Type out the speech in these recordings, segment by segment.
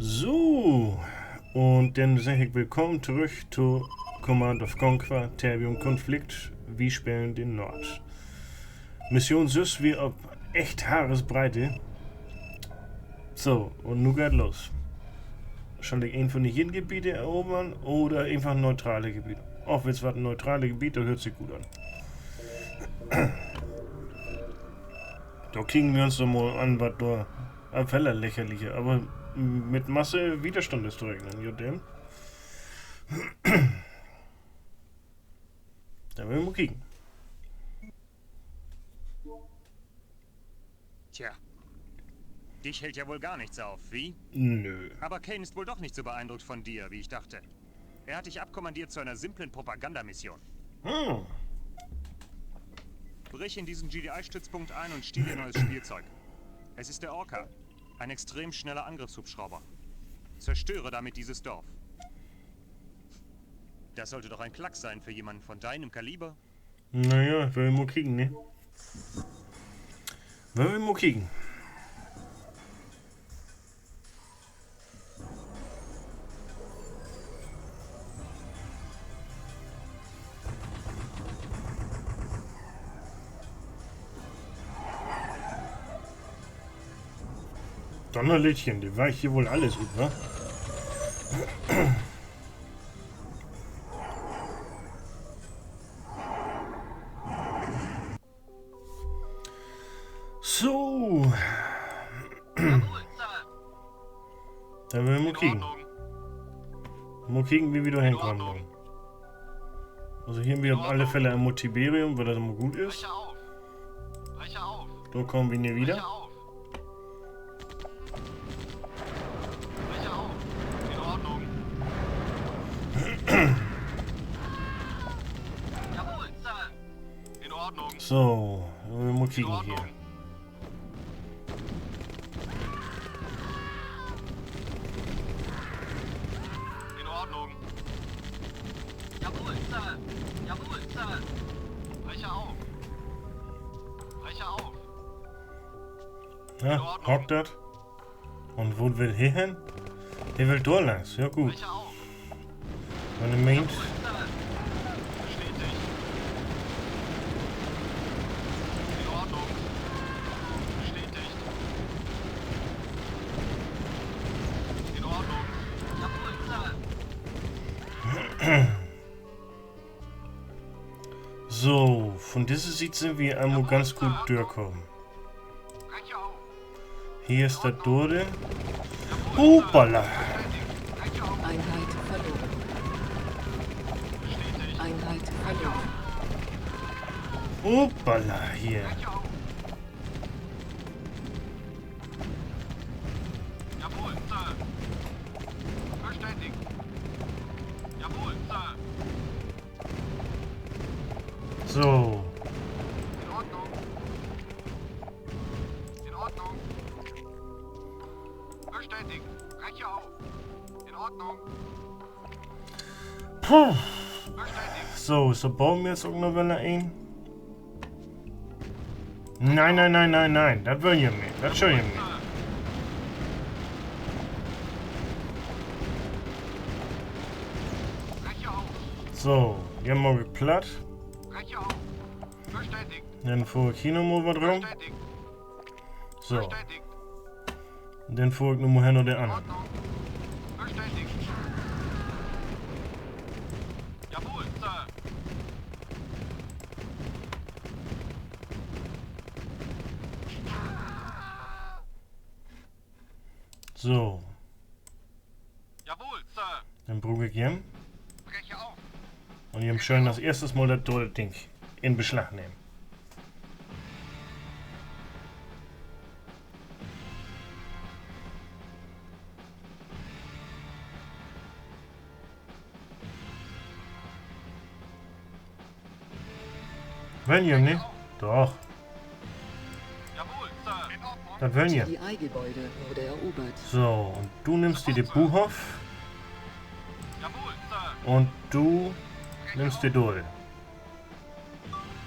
So, und dann sage ich willkommen zurück zu Command of Conquer, Terbium Konflikt. Wir spielen den Nord. Mission süß wie auf echt Haaresbreite. So, und nun geht los. Soll ich einen von den hier Gebiete erobern oder einfach neutrale Gebiete? Auch wenn es was neutrale Gebiete, hört sich gut an. Da kriegen wir uns doch mal an, was da Fälle lächerliche, aber mit Masse Widerstand ist zu rechnen, ja denn. Da werden wir mal kicken. Tja, dich hält ja wohl gar nichts auf, wie? Nö. Aber Kane ist wohl doch nicht so beeindruckt von dir, wie ich dachte. Er hat dich abkommandiert zu einer simplen Propagandamission. Hm. Brich in diesen GDI-Stützpunkt ein und stiehl ihr neues Spielzeug. Es ist der Orca, ein extrem schneller Angriffshubschrauber. Zerstöre damit dieses Dorf. Das sollte doch ein Klacks sein für jemanden von deinem Kaliber. Naja, wollen wir mal kicken, ne? Wollen wir mal kicken. Donnerlittchen, die weicht hier wohl alles gut, wa? So. Dann werden wir mal kicken. Mal kicken, wie wir da hinkommen. Also hier haben wir auf alle Fälle ein Motiberium, weil das immer gut ist. Da kommen wir nie wieder. So, wir mal kicken hier. In Ordnung. Jawohl, Sir. Jawohl, Sir. Brecher auf. Brecher auf. Ja, hockt das. Und wo will er hin? Der will durchlangs, ja gut. Brecher auf. Wenn er meint, Jawohl, Sir. Bestätigt. In Ordnung. Bestätigt. In Ordnung. Jawohl, Sir. so, von dieser Sicht sind wir einmal ganz gut durchkommen. Brecher auf. Hier ist der Dode. Hoppala! Brecher auf. Einheit verloren. Bestätigt. Einheit verloren. Hoppala, hier. Brecher auf. Jawohl, Sir. Verständigt. Jawohl, Sir. So, In Ordnung. In Ordnung. Verständigt. Breche auf. In Ordnung. puh. Verständigt. So bauen wir jetzt auch noch wieder ein? Nein, nein, nein, nein, nein, das wollen wir nicht, das schön wir nicht. Breche auf. So, hier haben wir platt. Breche auf. Verständigt. Dann fuhr ich hier nochmal was rum. Verständigt. So, Verständigt. dann fuhr ich nochmal hin und den In anderen. Ordnung. Verständigt. Jawohl, Sir. So, Jawohl, Sir. dann brauche ich hier. Breche auf. Und hier schön das erste Mal das tote Ding in Beschlag nehmen. Wollen wir nicht? Doch, Jawohl, Sir. In Ordnung. das wollen wir. Die Ei-Gebäude wurde erobert. So, und du nimmst dir den Buchhof Jawohl, Sir. und du nimmst die Dole.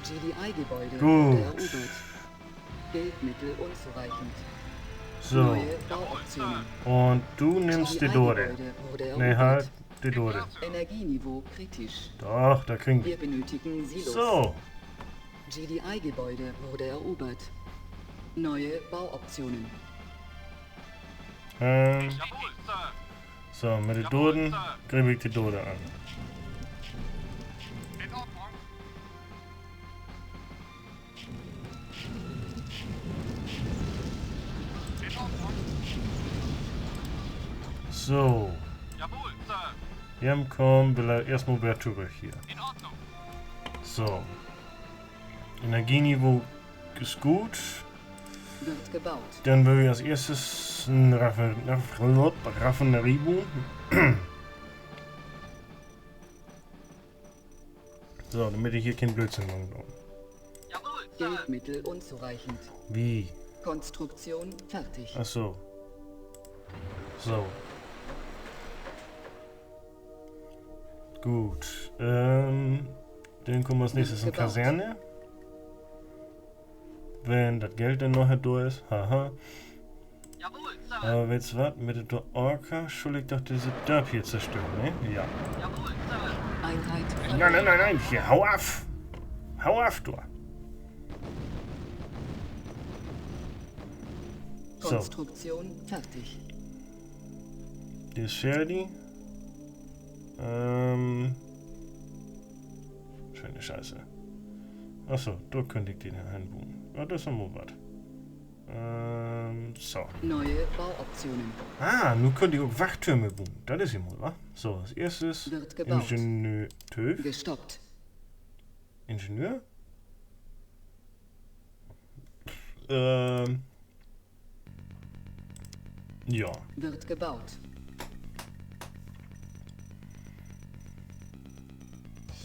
GDI-Gebäude Gut. wurde erobert. Geldmittel unzureichend. So. Neue Bauoptionen. Und du nimmst die Dode. GDI-Gebäude wurde Ne, erobert. halt. Die Dode. Energieniveau kritisch. Doch, da kriegen Wir wir. benötigen Silos. So. GDI-Gebäude wurde erobert. Neue Bauoptionen. Jawohl, Sir. So, mit den Doden greife ich die Dode an. In Ordnung. In Ordnung. So. Jawohl, Sir. Jem kommen, will er erstmal wieder zurück hier. In Ordnung. So. Energieniveau ist gut. Wird gebaut. Dann will ich als erstes ein Raffinerieboom. So, damit ich hier keinen Blödsinn mache. Jawohl, Sir. Geldmittel unzureichend. Wie? Konstruktion fertig. Ach so. So. Gut. Dann kommen wir als nächstes in Gebaut. Kaserne. Wenn das Geld dann noch durch ist. Haha. Jawohl, Sir. Aber jetzt was? Mit der Orca soll ich doch diese Dörp hier zerstören, ne? Ja. Jawohl, Sir. Einheit Nein. Hier, hau auf! Hau auf, du! So, Konstruktion fertig. die ist fertig. Schöne Scheiße. Achso, da könnte ich den einbauen. Ja, das ist noch was. So. Neue Bauoptionen. Ah, nun könnte ich auch Wachtürme bauen. Das ist ja mal, wa? So, als erstes Wird gebaut. Ingenieur. Gestoppt. Ingenieur? Ja. Wird gebaut.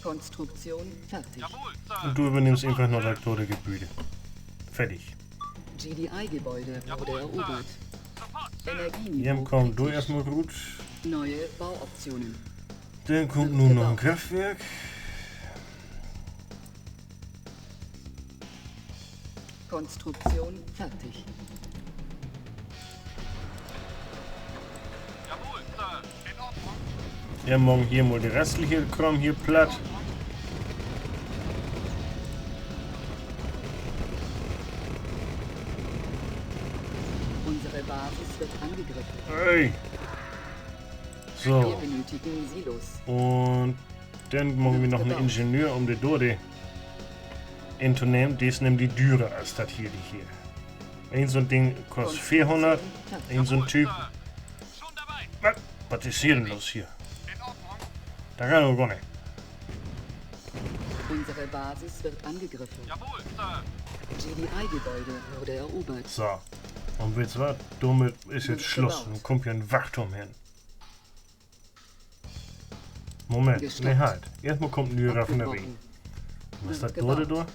Konstruktion fertig. Jawohl, Sir. Und du übernimmst einfach noch das tote Gebäude. Fertig. GDI-Gebäude wurde Jawohl, Sir. erobert. Sofort, Sir. Energieniveau Jem kommt du kritisch. erstmal gut. Neue Bauoptionen. Dann kommt nun noch ein Kraftwerk. Konstruktion fertig. Jawohl, Sir. In Ordnung. Ja, morgen hier mal die restliche Kram hier platt. Unsere Basis wird angegriffen. Hey. Wir So. benötigen Silos. Und dann machen wir noch einen Ingenieur, um die Dode einzunehmen. Das nimmt die Düre als das hier, die hier. Ein so ein Ding kostet 400. Ein so ein Typ. Sir. Schon dabei. Was ist hier denn los hier? In Ordnung. Da kann doch gar nicht. Unsere Basis wird angegriffen. Jawohl, Sir. GDI-Gebäude wurde erobert. So. Und wisst ihr was? Damit ist jetzt Schluss. Nun kommt hier ein Wachturm hin. Moment, Gestoppt. ne halt. Erstmal kommt eine Raffinerie. Abgebrochen. Was ist Wird das Dode gebaut. da?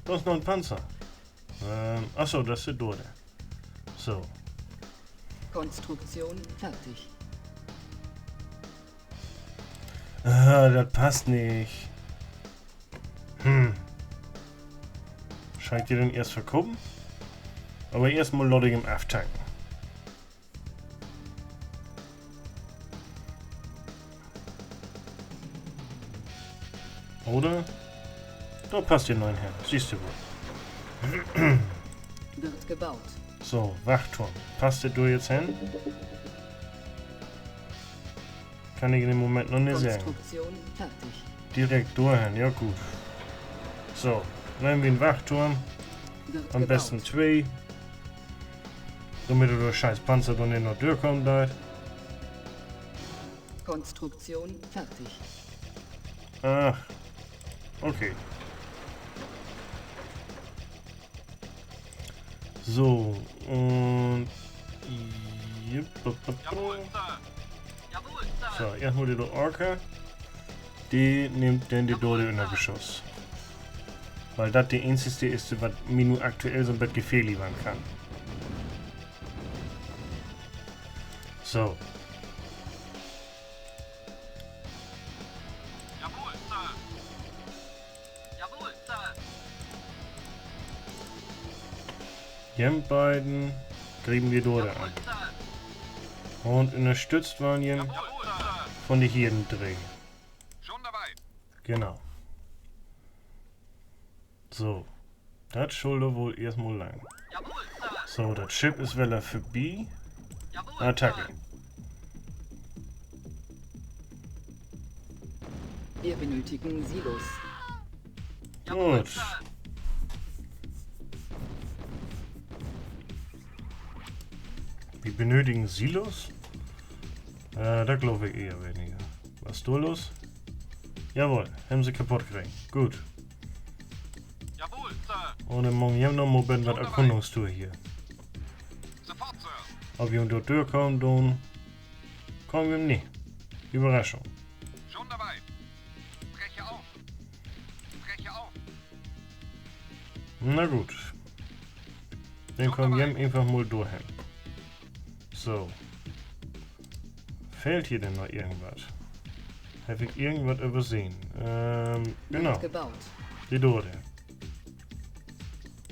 Da ist noch ein Panzer. Achso, das ist die Dode. So. Konstruktion fertig. Ah, das passt nicht. Scheint ihr denn erst verkaufen? Aber erstmal Lottig im F-Tanken. Oder? Da passt ihr neuen her. Siehst du wohl. Wird gebaut. So, Wachturm. Passt ihr du jetzt hin? Kann ich in dem Moment noch nicht sagen. Konstruktion fertig. Direkt durchhin, ja gut. So, nehmen wir einen Wachturm. Wird Am gebaut. besten 2. Damit du der scheiß Panzer dann nicht noch durchkommt da. Konstruktion fertig. Ach. Okay. So, und... Jawohl, Sir. Jawohl, Sir. So, erstmal die Orca. Die nimmt dann die Dode in der Geschoss. Weil das die einzige ist, was mir nur aktuell so ein bisschen gefährlich werden kann. So. Jawohl, Sir. Jawohl, Sir. Jem beiden. Greifen die Dore an. Jawohl, Sir. Und unterstützt waren wir Jawohl, Sir. von den Hirden drehen. Schon dabei. Genau. So. Das sollte wohl erstmal lang. Jawohl, Sir. So, das Schiff ist wieder vorbei. Jawohl, Attacke. Sir. Wir benötigen Silos. Jawohl, Gut. Sir. Wir benötigen Silos? Da glaube ich eher weniger. Was ist da los? Jawohl, haben sie kaputt gekriegt. Gut. Jawohl, Sir. Und dann morgen haben wir noch mal was Erkundungstour hier. Sofort, Sir. Ob wir unter die Tür kommen, dann kommen wir nicht. Überraschung. Schon dabei. Breche auf. Breche auf. Na gut. Dann kommen wir einfach mal durch. So. Fehlt hier denn noch irgendwas? Habe ich irgendwas übersehen? Genau. Wird gebaut. Die Dore.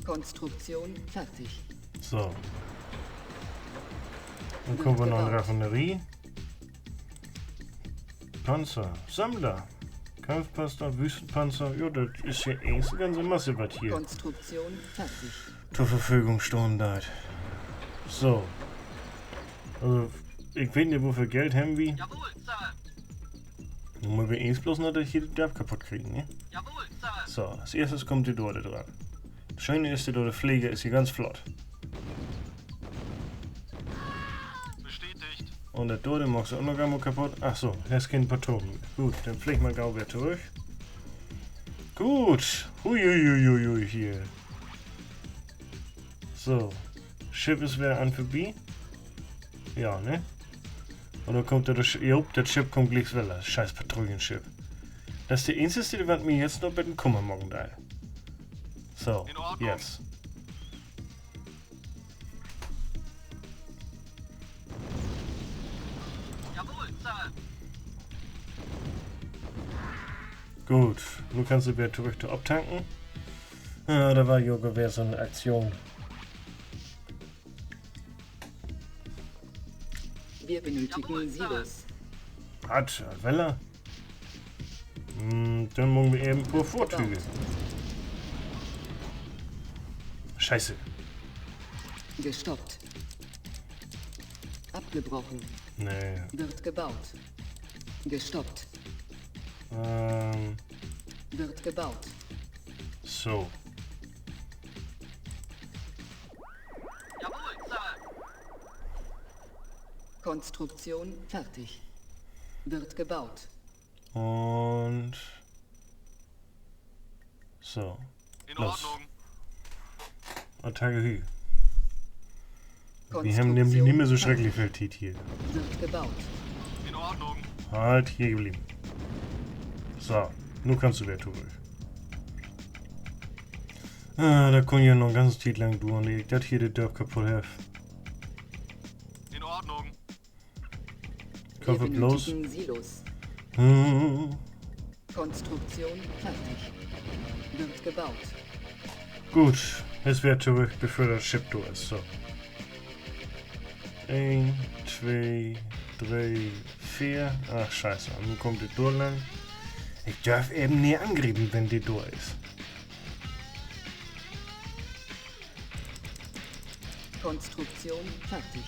Konstruktion fertig. So. Dann kommen wir noch eine Raffinerie. Panzer. Sammler. Kampfpanzer, Wüstenpanzer. Ja, das ist ja eine ganze Masse, was hier Konstruktion fertig. zur Verfügung stehen hat. So. Also, ich weiß nicht, wofür Geld haben wir. Jawohl, Sir. Nun wollen wir eins bloß noch, dass hier die Dörp kaputt kriegen, ne? Jawohl, Sir. So, als erstes kommt die Dorde dran. Das Schöne ist, die Dorde Pflege ist hier ganz flott. Bestätigt. Und der Dorde machst du auch noch gar mal kaputt. Ach so, das ist kein Patronen. Gut, dann pflegt man Gau wieder zurück. Gut. Huiuiuiui hier. So. Schiff ist wieder an vorbei. Ja, ne? Und dann kommt das Schiff kommt gleich wieder. Scheiß Patrouillenschiff. Das ist die einzige, was mir jetzt noch mit dem Kummer morgen da. So, In Ordnung. jetzt. Jawohl, Sir. Gut, nun kannst du wieder zurück abtanken. Ah, da war Yoga wäre so eine Aktion. Wir benötigen Silos. Hat, Weller. Dann machen wir eben pur Vorzüge. Scheiße. Gestoppt. Abgebrochen. Nee. Wird gebaut. Gestoppt. Wird gebaut. So. Jawohl, Sir. Konstruktion fertig. Wird gebaut. Und. So. In Los. Ordnung. Attacke Hü. Wir haben nämlich nicht mehr so schrecklich viel Tit hier. Wird gebaut. In Ordnung. Halt, hier geblieben. So, nun kannst du wieder zurück. Ah, da kann ja noch ein ganzes Tit lang dauern, ehe ich das hier die Dörp kaputt habe. In Ordnung. Ich Wir hoffe bloß. benötigen Silos. Konstruktion fertig. Wird gebaut. Gut, es wird zurück, bevor das Schiff durch ist. So. 1, 2, 3, 4. Ach, scheiße. Und nun kommt die durch lang. Ich darf eben nie angreifen, wenn die durch ist. Konstruktion fertig.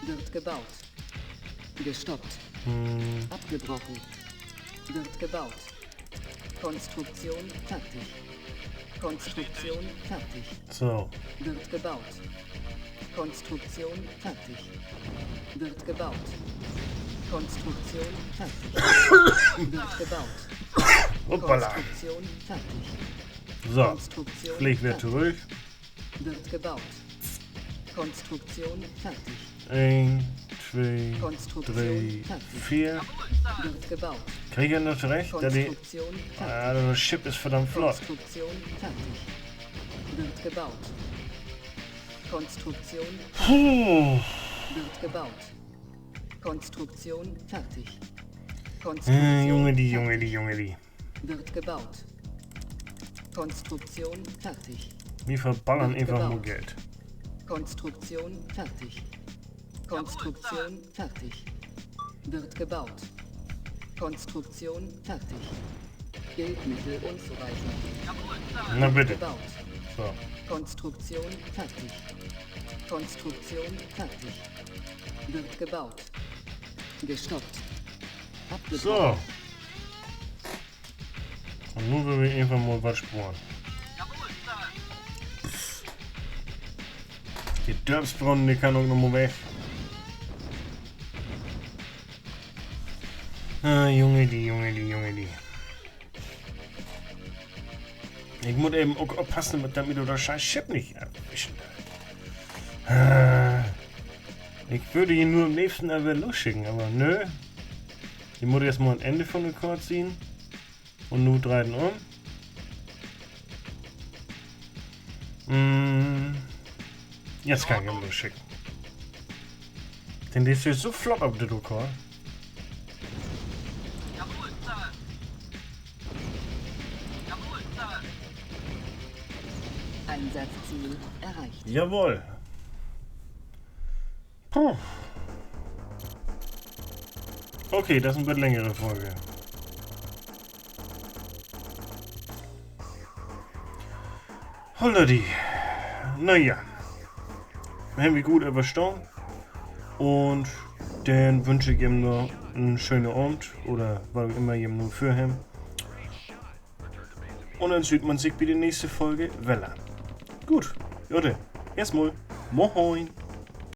Wird gebaut. Gestoppt. Abgebrochen. Wird gebaut. Konstruktion fertig. Konstruktion fertig. So. Wird gebaut. Konstruktion fertig. Wird gebaut. Konstruktion fertig. Wird gebaut. Hoppala. Konstruktion fertig. So. Konstruktion Flieg wieder fertig. zurück. Wird gebaut. Konstruktion fertig. 1, 2, Konstruktion 3, fertig. 4. Jawohl, Sir. Wird gebaut. Krieg ich noch recht? Da die, Konstruktion fertig. das Schiff ist verdammt flott. Konstruktion fertig. Wird gebaut. Konstruktion Puh. wird gebaut. Konstruktion fertig. Konstruktion Junge, die, fertig. Junge, die, Junge, die. Wird gebaut. Konstruktion fertig. Wir verballern Wird einfach gebaut. nur Geld. Konstruktion fertig. Konstruktion fertig. Wird gebaut. Konstruktion fertig. Bildmittel unzureichend. Jawohl, Sir. Na bitte. Gebaut. So. Konstruktion fertig. Konstruktion fertig. Wird gebaut. Gestoppt. Abgebrochen. So. Und nun will ich einfach mal was spuren. Jawohl, Sir. Die Dörpsbrunnen, die kann auch noch mal weg. Ah, Junge, die. Ich muss eben auch aufpassen, damit du das scheiß Chip nicht erwischen. Ich würde ihn nur am liebsten einfach losschicken, aber nö. Ich muss erstmal ein Ende von der Chord ziehen. Und nun dreiten Jetzt kann ich ihn losschicken. Denn das ist so flott auf der Chord. Jawohl, Sir. Jawohl, Sir. Einsatzziel erreicht. Jawohl. Puh. Okay, das ist eine bisschen längere Folge. Holladi. Naja. Haben wir gut überstanden. Und dann wünsche ich ihm noch einen schönen Abend. Oder was auch immer ihm nur für ihn. Und dann sieht man sich bei der nächsten Folge Welle. Gut. Jode. Erstmal. Moin.